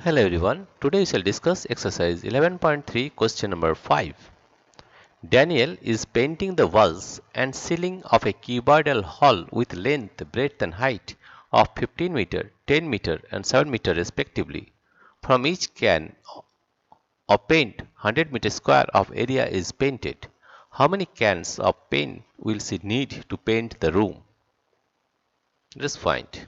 Hello everyone, today we shall discuss exercise 11.3 question number 5. Daniel is painting the walls and ceiling of a cuboidal hall with length, breadth and height of 15 meter, 10 meter and 7 meter respectively. From each can of paint 100 meter square of area is painted. How many cans of paint will she need to paint the room? Let us find.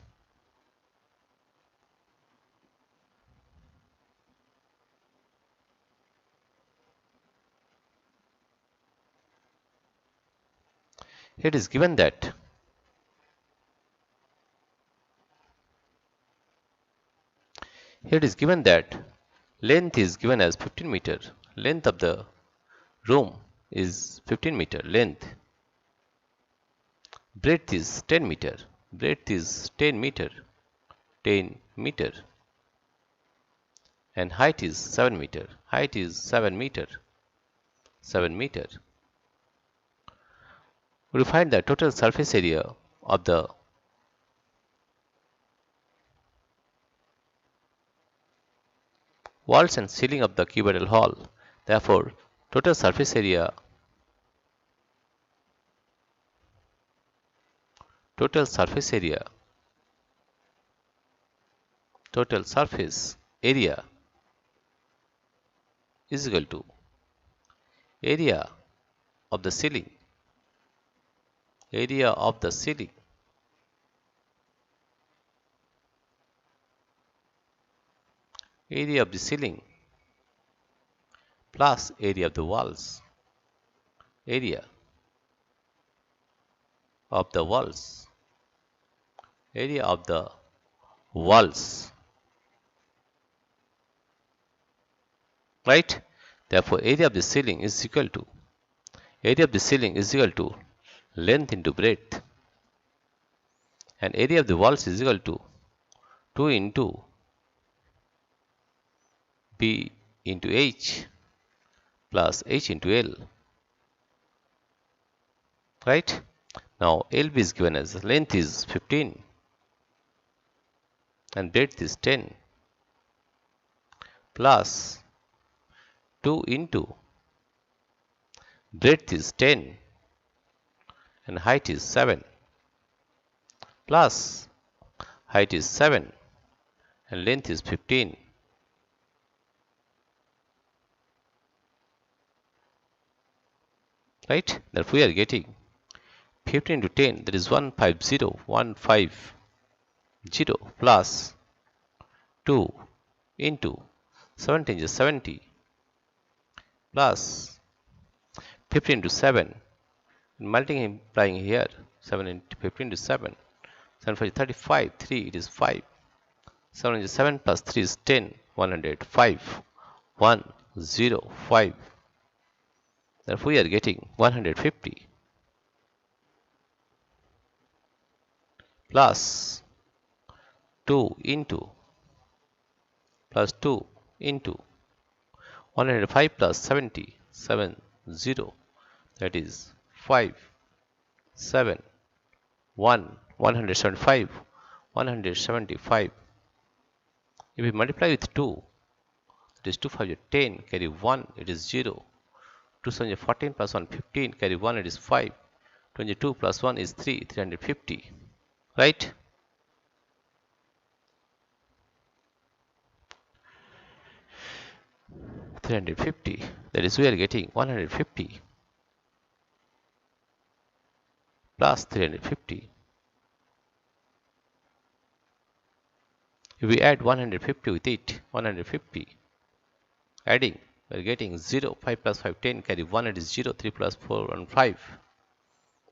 Here it is given that length is given as 15 meter. Length of the room is 15 meter length. Breadth is 10 meter. Breadth is 10 meter. 10 meter. And height is 7 meter. Height is 7 meter. 7 meter. We find the total surface area of the walls and ceiling of the cuboidal hall. Therefore, total surface area total surface area is equal to area of the ceiling plus area of the walls area of the walls right. Therefore, area of the ceiling is equal to length into breadth, and area of the walls is equal to 2 into B into H plus H into L, right. Now LB is given as length is 15 and breadth is 10 plus 2 into breadth is 10 and height is 7 plus height is 7 and length is 15, right. Therefore, we are getting 15 into 10, that is 150 plus 2 into 17 is 70 plus 15 into 7, multiplying here 7 into 15 into 7, 7 5 is 35, 3 it is 5, 7 into 7 plus 3 is 10, 105, 105. Therefore, we are getting 150 plus 2 into 105 plus 70, 70, that is 5, 7, 1, 175, 175. If we multiply with 2, it is 2 5 is 10, carry 1, it is 0. 2 7 is 14 plus 1, 15, carry 1, it is 5. 22 plus 1 is 3, 350, right? $350, that is we are getting 150 plus 350. If we add 150 with it, 150, adding, we are getting 0, 5 plus 5, 10, carry 1, it is 0, 3 plus 4, 1, 5,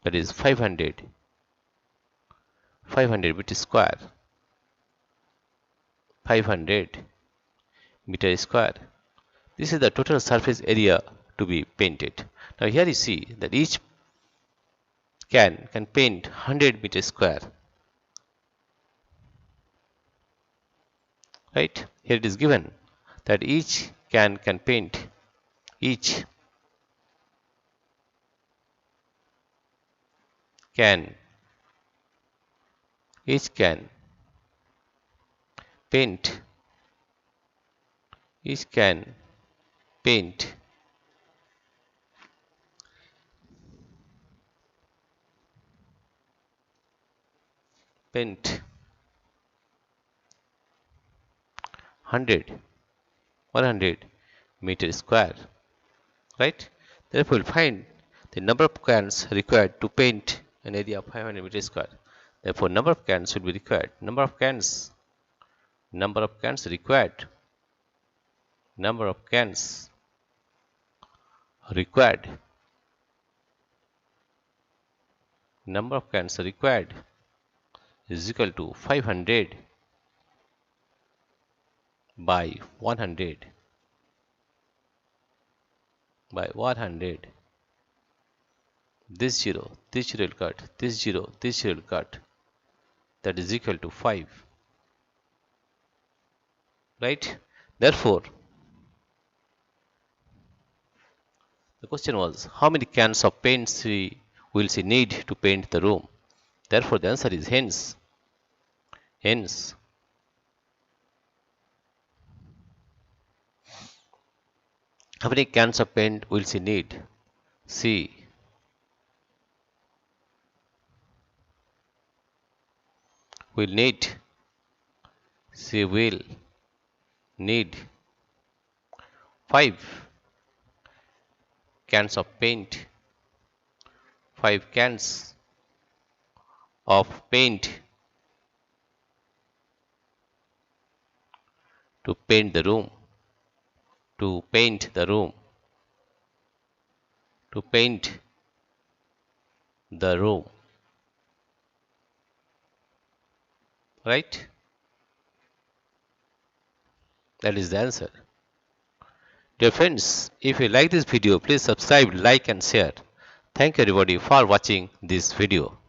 that is 500 meter square, 500 meter square. This is the total surface area to be painted. Now here you see that each can paint 100 meter square, right. Here it is given that each can paint each can paint Each can paint 100 100 meter square, right? Therefore, we'll find the number of cans required to paint an area of 500 meter square. Therefore, number of cans should be required. Number of cans required. Number of cans required. Number of cans required is equal to 500 by 100 by 100. This 0 will cut, this 0 will cut. That is equal to 5, right? Therefore, the question was how many cans of paint will she need to paint the room? Therefore, the answer is hence. How many cans of paint will she need? She will need. She will need 5 cans of paint. 5 cans of paint to paint the room. To paint the room. To paint the room. Right? That is the answer. Dear friends, if you like this video, please subscribe, like and share. Thank you everybody for watching this video.